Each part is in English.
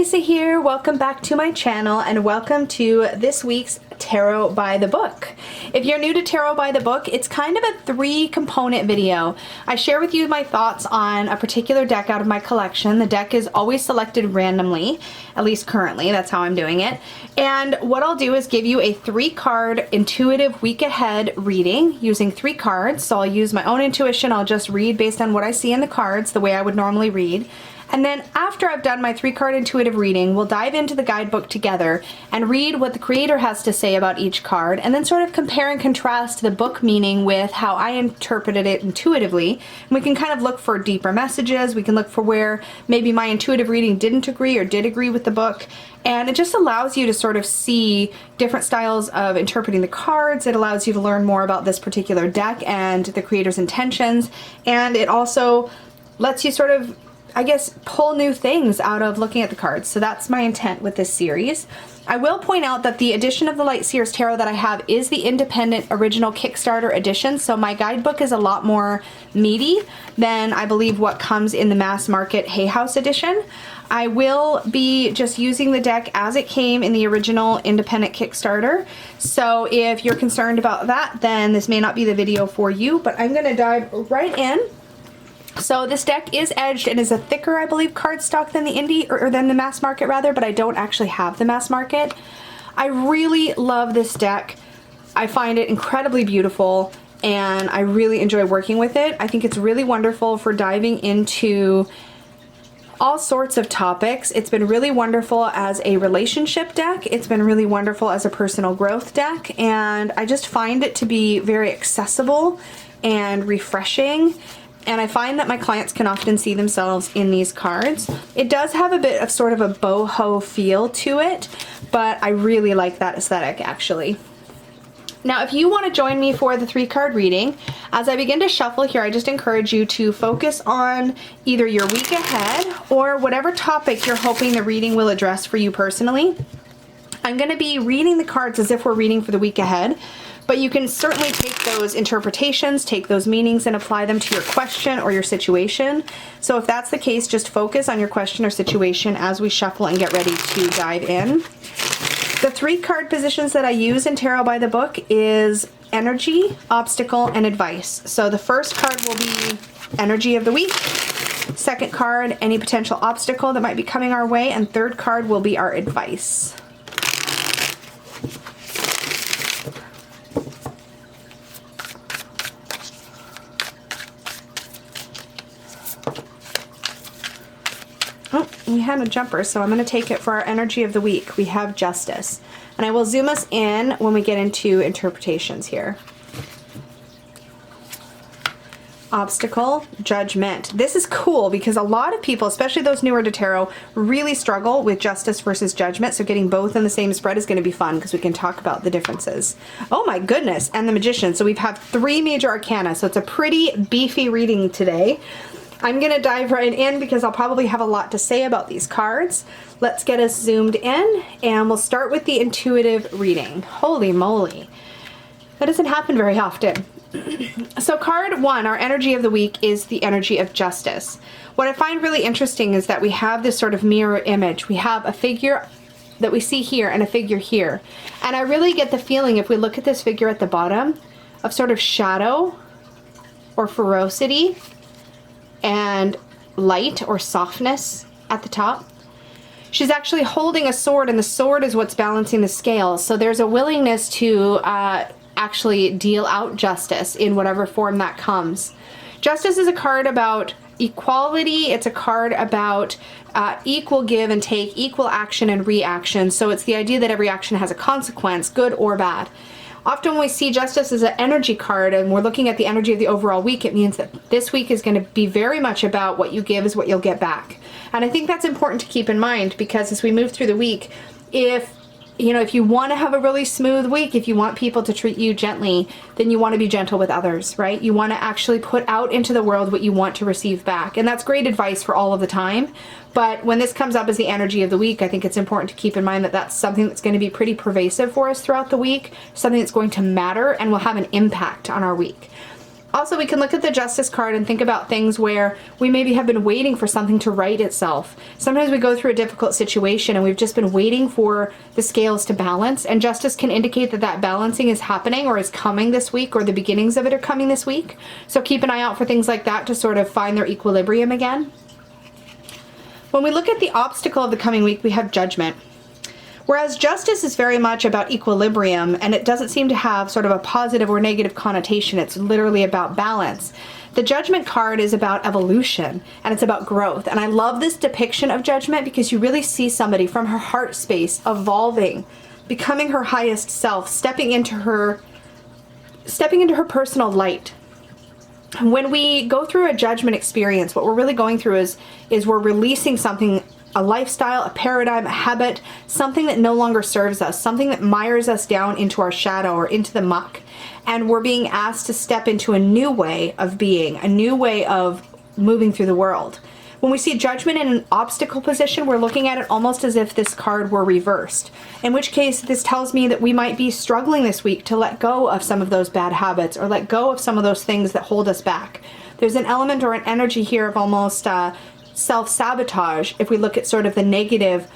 Lisa here. Welcome back to my channel and welcome to this week's Tarot by the Book. If you're new to Tarot by the Book, it's kind of a 3-component video. I share with you my thoughts on a particular deck out of my collection. The deck is always selected randomly, at least currently, that's how I'm doing it. And what I'll do is give you a 3-card intuitive week ahead reading using 3 cards. So I'll use my own intuition. I'll just read based on what I see in the cards, the way I would normally read. And then after I've done my 3-card intuitive reading, we'll dive into the guidebook together and read what the creator has to say about each card, and then sort of compare and contrast the book meaning with how I interpreted it intuitively. And we can kind of look for deeper messages. We can look for where maybe my intuitive reading didn't agree or did agree with the book. And it just allows you to sort of see different styles of interpreting the cards. It allows you to learn more about this particular deck and the creator's intentions. And it also lets you sort of, I guess, pull new things out of looking at the cards. So that's my intent with this series. I will point out that the edition of the Light Seers Tarot that I have is the independent original Kickstarter edition. So my guidebook is a lot more meaty than I believe what comes in the mass market Hay House edition. I will be just using the deck as it came in the original independent Kickstarter. So if you're concerned about that, then this may not be the video for you, but I'm gonna dive right in. So this deck is edged and is a thicker, I believe, cardstock than the indie, or than the mass market rather, but I don't actually have the mass market. I really love this deck. I find it incredibly beautiful and I really enjoy working with it. I think it's really wonderful for diving into all sorts of topics. It's been really wonderful as a relationship deck. It's been really wonderful as a personal growth deck, and I just find it to be very accessible and refreshing. And I find that my clients can often see themselves in these cards. It does have a bit of sort of a boho feel to it, but I really like that aesthetic actually. Now, if you want to join me for the 3-card reading, as I begin to shuffle here, I just encourage you to focus on either your week ahead or whatever topic you're hoping the reading will address for you personally. I'm going to be reading the cards as if we're reading for the week ahead, but you can certainly take those interpretations, take those meanings, and apply them to your question or your situation. So if that's the case, just focus on your question or situation as we shuffle and get ready to dive in. The 3-card positions that I use in Tarot by the Book is energy, obstacle, and advice. So the first card will be energy of the week. Second card, any potential obstacle that might be coming our way. And third card will be our advice. Oh, we had a jumper, so I'm going to take it for our energy of the week. We have justice. And I will zoom us in when we get into interpretations here. Obstacle, judgment. This is cool because a lot of people, especially those newer to tarot, really struggle with justice versus judgment. So getting both in the same spread is going to be fun because we can talk about the differences. Oh my goodness, and the Magician. So we've had 3 major arcana, so it's a pretty beefy reading today. I'm going to dive right in because I'll probably have a lot to say about these cards. Let's get us zoomed in and we'll start with the intuitive reading. Holy moly. That doesn't happen very often. So card 1, our energy of the week, is the energy of justice. What I find really interesting is that we have this sort of mirror image. We have a figure that we see here and a figure here. And I really get the feeling, if we look at this figure at the bottom, of sort of shadow or ferocity and light or softness at the top. She's actually holding a sword, and the sword is what's balancing the scales. So there's a willingness to actually deal out justice in whatever form that comes. Justice is a card about equality. It's a card about equal give and take, equal action and reaction. So it's the idea that every action has a consequence, good or bad. Often when we see justice as an energy card and we're looking at the energy of the overall week, it means that this week is going to be very much about what you give is what you'll get back. And I think that's important to keep in mind because as we move through the week, if you want to have a really smooth week, if you want people to treat you gently, then you want to be gentle with others, right? You want to actually put out into the world what you want to receive back. And that's great advice for all of the time. But when this comes up as the energy of the week, I think it's important to keep in mind that that's something that's going to be pretty pervasive for us throughout the week, something that's going to matter and will have an impact on our week. Also, we can look at the Justice card and think about things where we maybe have been waiting for something to right itself. Sometimes we go through a difficult situation and we've just been waiting for the scales to balance, and Justice can indicate that that balancing is happening or is coming this week, or the beginnings of it are coming this week. So keep an eye out for things like that to sort of find their equilibrium again. When we look at the obstacle of the coming week, we have Judgment. Whereas Justice is very much about equilibrium, and it doesn't seem to have sort of a positive or negative connotation. It's literally about balance. The Judgment card is about evolution, and it's about growth. And I love this depiction of Judgment because you really see somebody from her heart space evolving, becoming her highest self, stepping into her personal light. When we go through a Judgment experience, what we're really going through is we're releasing something, a lifestyle, a paradigm, a habit, something that no longer serves us, something that mires us down into our shadow or into the muck. And we're being asked to step into a new way of being, a new way of moving through the world. When we see Judgment in an obstacle position, we're looking at it almost as if this card were reversed. In which case, this tells me that we might be struggling this week to let go of some of those bad habits or let go of some of those things that hold us back. There's an element or an energy here of almost self-sabotage if we look at sort of the negative.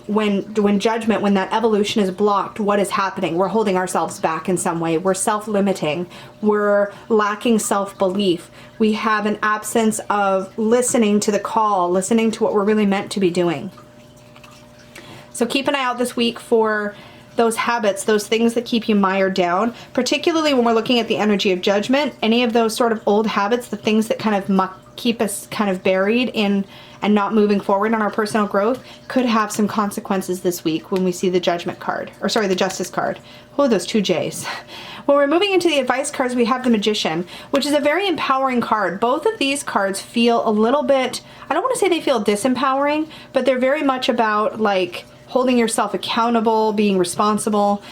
When Judgment, when that evolution is blocked, what is happening? We're holding ourselves back in some way. We're self-limiting. We're lacking self-belief. We have an absence of listening to the call, listening to what we're really meant to be doing. So keep an eye out this week for those habits, those things that keep you mired down, particularly when we're looking at the energy of Judgment. Any of those sort of old habits, the things that kind of keep us kind of buried in and not moving forward on our personal growth, could have some consequences this week when we see the Judgment card, or sorry, the Justice card. Oh, those two J's. When we're moving into the advice cards, we have the Magician, which is a very empowering card. Both of these cards feel a little bit, I don't want to say they feel disempowering, but they're very much about like holding yourself accountable, being responsible.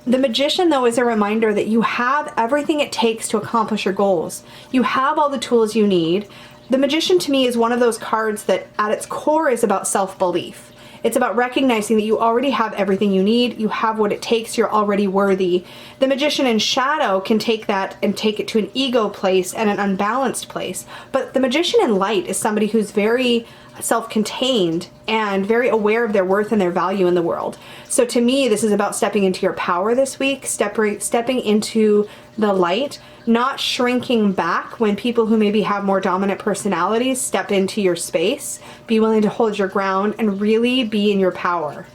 The Magician, though, is a reminder that you have everything it takes to accomplish your goals. You have all the tools you need. The Magician, to me, is one of those cards that at its core is about self-belief. It's about recognizing that you already have everything you need. You have what it takes. You're already worthy. The Magician in shadow can take that and take it to an ego place and an unbalanced place. But the Magician in light is somebody who's very self-contained and very aware of their worth and their value in the world. So to me, this is about stepping into your power this week, stepping into the light, not shrinking back when people who maybe have more dominant personalities step into your space. Be willing to hold your ground and really be in your power.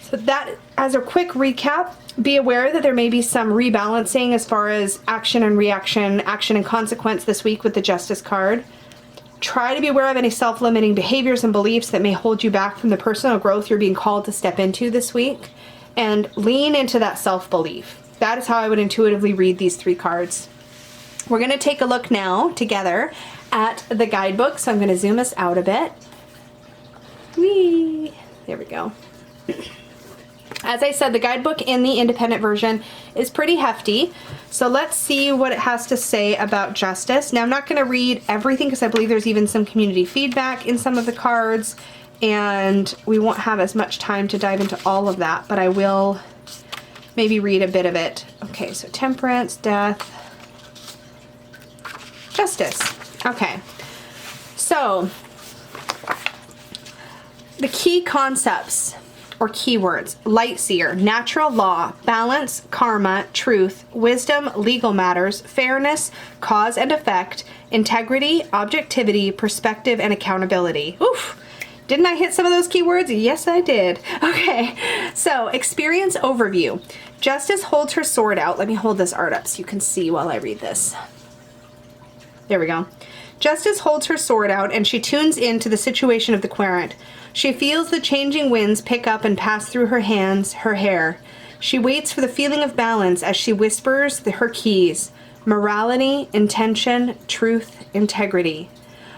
So that, as a quick recap, be aware that there may be some rebalancing as far as action and reaction, action and consequence this week with the Justice card. Try to be aware of any self-limiting behaviors and beliefs that may hold you back from the personal growth you're being called to step into this week. And lean into that self-belief. That is how I would intuitively read these three cards. We're going to take a look now together at the guidebook. So I'm going to zoom us out a bit. Whee! There we go. As I said, the guidebook in the independent version is pretty hefty. So let's see what it has to say about Justice. Now, I'm not going to read everything because I believe there's even some community feedback in some of the cards, and we won't have as much time to dive into all of that, but I will maybe read a bit of it. Okay, so Temperance, Death, Justice. Okay, so the key concepts or keywords: light seer, natural law, balance, karma, truth, wisdom, legal matters, fairness, cause and effect, integrity, objectivity, perspective, and accountability. Oof. Didn't I hit some of those keywords? Yes, I did. Okay, so experience overview. Justice holds her sword out. Let me hold this art up so you can see while I read this. There we go. Justice holds her sword out and she tunes into the situation of the querent. She feels the changing winds pick up and pass through her hands, her hair. She waits for the feeling of balance as she whispers her keys: morality, intention, truth, integrity.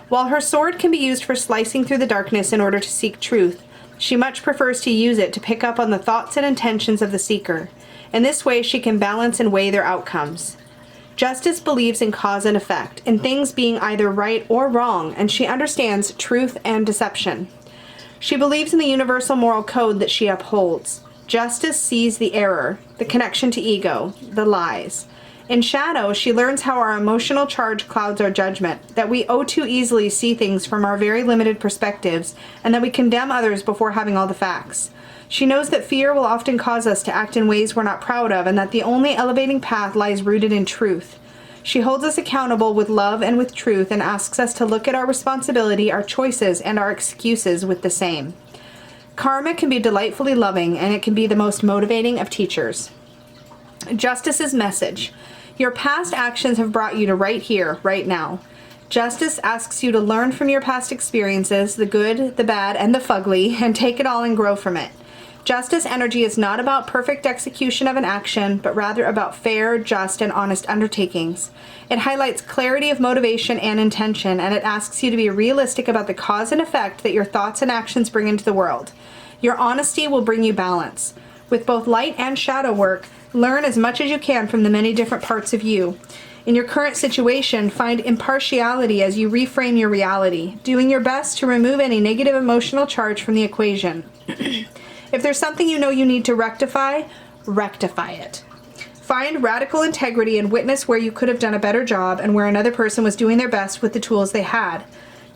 While her sword can be used for slicing through the darkness in order to seek truth, she much prefers to use it to pick up on the thoughts and intentions of the seeker. In this way, she can balance and weigh their outcomes. Justice believes in cause and effect, in things being either right or wrong, and she understands truth and deception. She believes in the universal moral code that she upholds. Justice sees the error, the connection to ego, the lies. In shadow, she learns how our emotional charge clouds our judgment, that we too easily see things from our very limited perspectives, and that we condemn others before having all the facts. She knows that fear will often cause us to act in ways we're not proud of, and that the only elevating path lies rooted in truth. She holds us accountable with love and with truth, and asks us to look at our responsibility, our choices, and our excuses with the same. Karma can be delightfully loving, and it can be the most motivating of teachers. Justice's message. Your past actions have brought you to right here, right now. Justice asks you to learn from your past experiences, the good, the bad, and the fugly, and take it all and grow from it. Justice energy is not about perfect execution of an action, but rather about fair, just, and honest undertakings. It highlights clarity of motivation and intention, and it asks you to be realistic about the cause and effect that your thoughts and actions bring into the world. Your honesty will bring you balance. With both light and shadow work, learn as much as you can from the many different parts of you. In your current situation, find impartiality as you reframe your reality, doing your best to remove any negative emotional charge from the equation. If there's something you know you need to rectify, rectify it. Find radical integrity and witness where you could have done a better job and where another person was doing their best with the tools they had.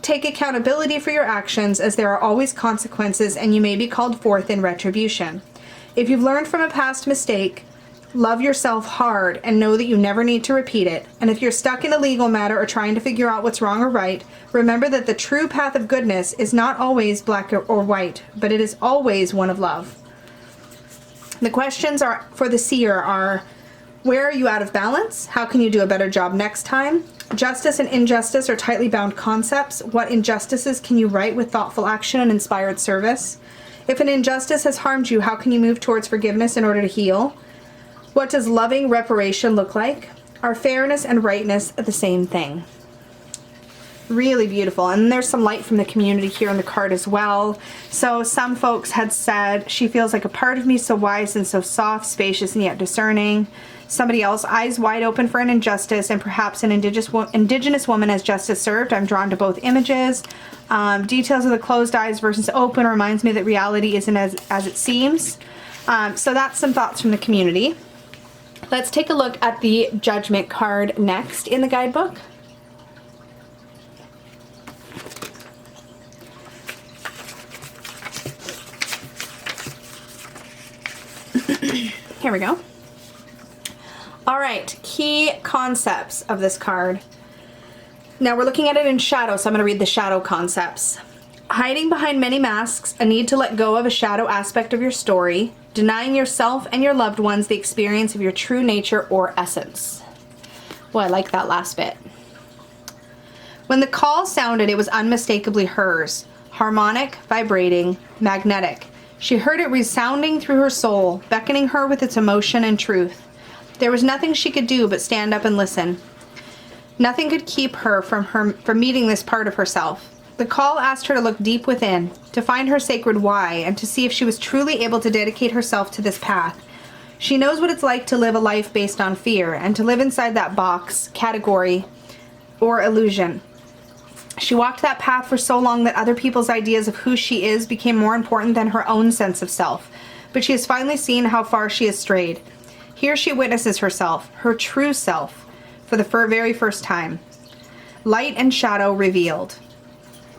Take accountability for your actions, as there are always consequences and you may be called forth in retribution. If you've learned from a past mistake, love yourself hard and know that you never need to repeat it. And if you're stuck in a legal matter or trying to figure out what's wrong or right, remember that the true path of goodness is not always black or white, but it is always one of love. The questions are for the seer are: where are you out of balance? How can you do a better job next time? Justice and injustice are tightly bound concepts. What injustices can you right with thoughtful action and inspired service? If an injustice has harmed you, how can you move towards forgiveness in order to heal? What does loving reparation look like? Are fairness and rightness the same thing? Really beautiful. And there's some light from the community here on the card as well. So some folks had said, she feels like a part of me, so wise and so soft, spacious and yet discerning. Somebody else, eyes wide open for an injustice and perhaps an indigenous woman as justice served. I'm drawn to both images. Details of the closed eyes versus open reminds me that reality isn't as it seems. So that's some thoughts from the community. Let's take a look at the Judgment card next in the guidebook. Here we go. All right, key concepts of this card. Now we're looking at it in shadow, so I'm going to read the shadow concepts. Hiding behind many masks, a need to let go of a shadow aspect of your story, denying yourself and your loved ones the experience of your true nature or essence. Well, I like that last bit. When the call sounded, it was unmistakably hers, harmonic, vibrating, magnetic. She heard it resounding through her soul, beckoning her with its emotion and truth. There was nothing she could do but stand up and listen. Nothing could keep her from meeting this part of herself. The call asked her to look deep within, to find her sacred why, and to see if she was truly able to dedicate herself to this path. She knows what it's like to live a life based on fear, and to live inside that box, category, or illusion. She walked that path for so long that other people's ideas of who she is became more important than her own sense of self. But she has finally seen how far she has strayed. Here she witnesses herself, her true self, for the very first time. Light and shadow revealed.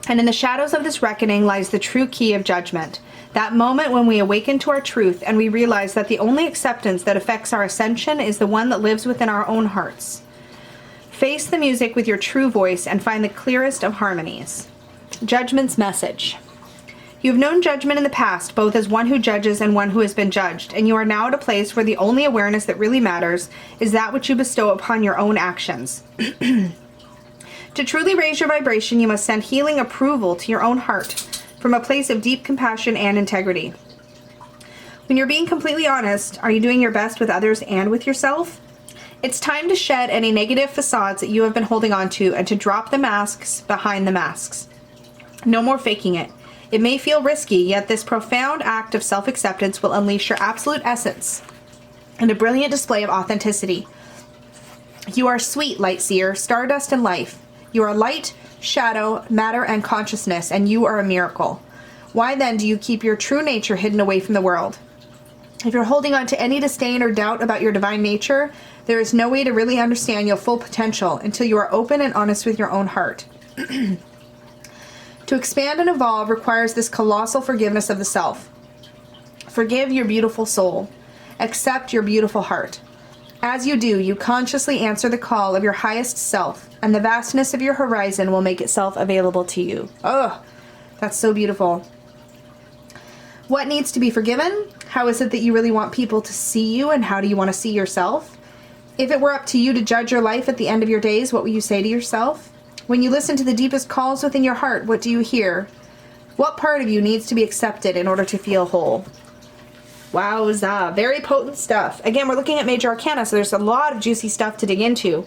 And in the shadows of this reckoning lies the true key of judgment. That moment when we awaken to our truth and we realize that the only acceptance that affects our ascension is the one that lives within our own hearts. Face the music with your true voice and find the clearest of harmonies. Judgment's message. You have known judgment in the past, both as one who judges and one who has been judged, and you are now at a place where the only awareness that really matters is that which you bestow upon your own actions. To truly raise your vibration, you must send healing approval to your own heart from a place of deep compassion and integrity. When you're being completely honest, are you doing your best with others and with yourself? It's time to shed any negative facades that you have been holding on to and to drop the masks behind the masks. No more faking it. It may feel risky, yet this profound act of self-acceptance will unleash your absolute essence and a brilliant display of authenticity. You are sweet, light seer, stardust and life. You are light, shadow, matter, and consciousness, and you are a miracle. Why then do you keep your true nature hidden away from the world? If you're holding on to any disdain or doubt about your divine nature, there is no way to really understand your full potential until you are open and honest with your own heart. To expand and evolve requires this colossal forgiveness of the self. Forgive your beautiful soul. Accept your beautiful heart. As you do, you consciously answer the call of your highest self, and the vastness of your horizon will make itself available to you. Oh, that's so beautiful. What needs to be forgiven? How is it that you really want people to see you, and how do you want to see yourself? If it were up to you to judge your life at the end of your days, what would you say to yourself? When you listen to the deepest calls within your heart, what do you hear? What part of you needs to be accepted in order to feel whole? Wowza, very potent stuff. Again, we're looking at major arcana, so there's a lot of juicy stuff to dig into.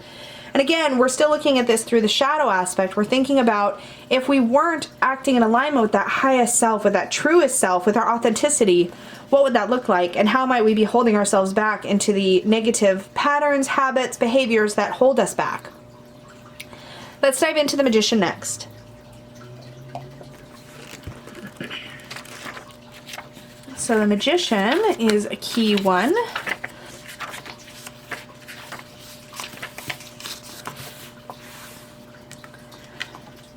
And again, we're still looking at this through the shadow aspect. We're thinking about if we weren't acting in alignment with that highest self, with that truest self, with our authenticity, what would that look like? And how might we be holding ourselves back into the negative patterns, habits, behaviors that hold us back? Let's dive into the Magician next. So the Magician is a key one.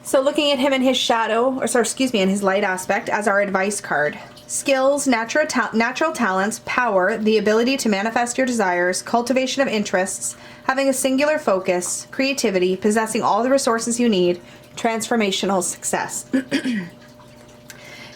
So looking at him in his shadow, in his light aspect as our advice card. Skills, natural talents, power, the ability to manifest your desires, cultivation of interests, having a singular focus, creativity, possessing all the resources you need, transformational success.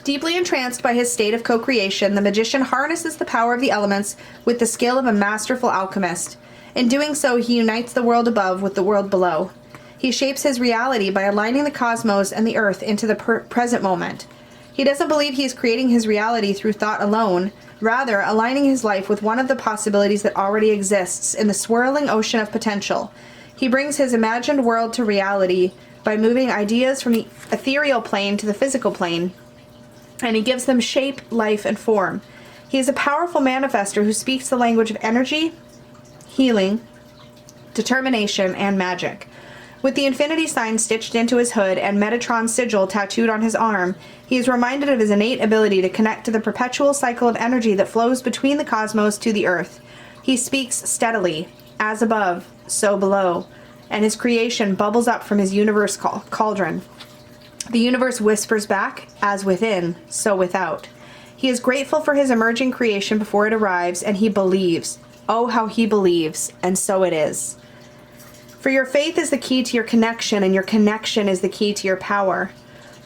Deeply entranced by his state of co-creation, the Magician harnesses the power of the elements with the skill of a masterful alchemist. In doing so, he unites the world above with the world below. He shapes his reality by aligning the cosmos and the earth into the present moment. He doesn't believe he is creating his reality through thought alone, rather aligning his life with one of the possibilities that already exists in the swirling ocean of potential. He brings his imagined world to reality by moving ideas from the ethereal plane to the physical plane, and he gives them shape, life, and form. He is a powerful manifester who speaks the language of energy, healing, determination, and magic. With the infinity sign stitched into his hood and Metatron's sigil tattooed on his arm, he is reminded of his innate ability to connect to the perpetual cycle of energy that flows between the cosmos to the earth. He speaks steadily, as above, so below, and his creation bubbles up from his universe cauldron. The universe whispers back, as within, so without. He is grateful for his emerging creation before it arrives, and he believes. Oh, how he believes, and so it is. For your faith is the key to your connection, and your connection is the key to your power.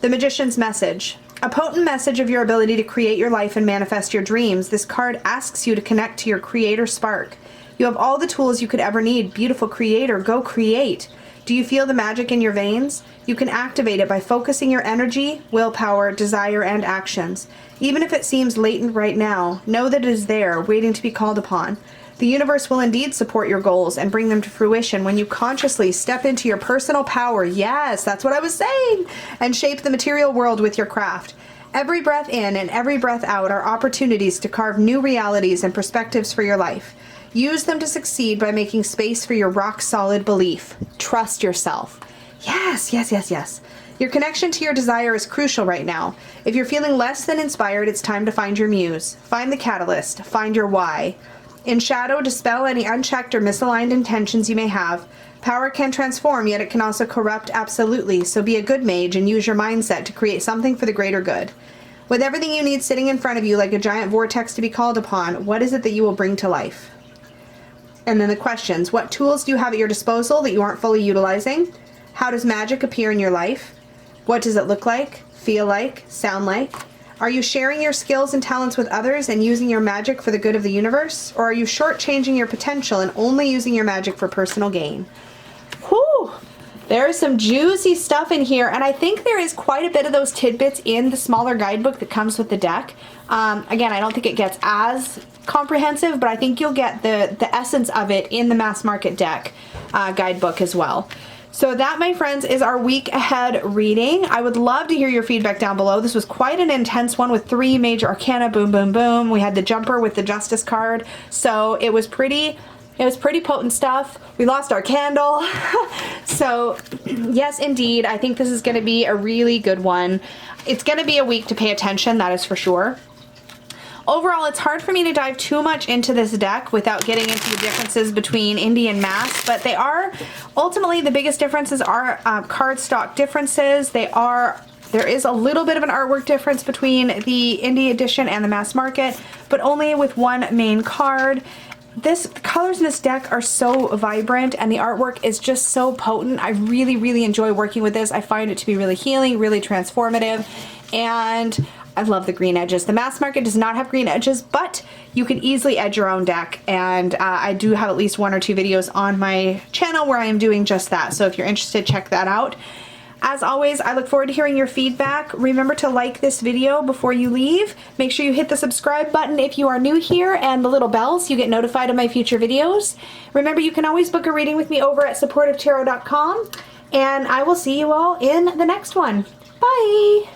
The Magician's message. A potent message of your ability to create your life and manifest your dreams. This card asks you to connect to your creator spark. You have all the tools you could ever need. Beautiful creator, go create. Do you feel the magic in your veins? You can activate it by focusing your energy, willpower, desire, and actions. Even if it seems latent right now, know that it is there, waiting to be called upon. The universe will indeed support your goals and bring them to fruition when you consciously step into your personal power. Yes, that's what I was saying. And shape the material world with your craft. Every breath in and every breath out are opportunities to carve new realities and perspectives for your life. Use them to succeed by making space for your rock-solid belief. Trust yourself. Yes, yes, yes, yes. Your connection to your desire is crucial right now. If you're feeling less than inspired, it's time to find your muse. Find the catalyst. Find your why. In shadow, dispel any unchecked or misaligned intentions you may have. Power can transform, yet it can also corrupt absolutely, so be a good mage and use your mindset to create something for the greater good. With everything you need sitting in front of you like a giant vortex to be called upon, what is it that you will bring to life? And then the questions. What tools do you have at your disposal that you aren't fully utilizing? How does magic appear in your life? What does it look like, feel like, sound like? Are you sharing your skills and talents with others and using your magic for the good of the universe? Or are you shortchanging your potential and only using your magic for personal gain? Whew! There's some juicy stuff in here, and I think there is quite a bit of those tidbits in the smaller guidebook that comes with the deck. Again, I don't think it gets as comprehensive, but I think you'll get the essence of it in the mass market deck guidebook as well. So that, my friends, is our week ahead reading. I would love to hear your feedback down below. This was quite an intense one with 3 major arcana, boom, boom, boom. We had the jumper with the justice card. So it was pretty potent stuff. We lost our candle. So yes, indeed, I think this is going to be a really good one. It's going to be a week to pay attention, that is for sure. Overall, it's hard for me to dive too much into this deck without getting into the differences between indie and mass, but they are, ultimately the biggest differences are cardstock differences. There is a little bit of an artwork difference between the indie edition and the mass market, but only with one main card. The colors in this deck are so vibrant and the artwork is just so potent. I really, really enjoy working with this. I find it to be really healing, really transformative, and I love the green edges. The mass market does not have green edges, but you can easily edge your own deck, and I do have at least 1 or 2 videos on my channel where I am doing just that, so if you're interested, check that out. As always, I look forward to hearing your feedback. Remember to like this video before you leave. Make sure you hit the subscribe button if you are new here and the little bell so you get notified of my future videos. Remember, you can always book a reading with me over at supportivetarot.com, and I will see you all in the next one. Bye!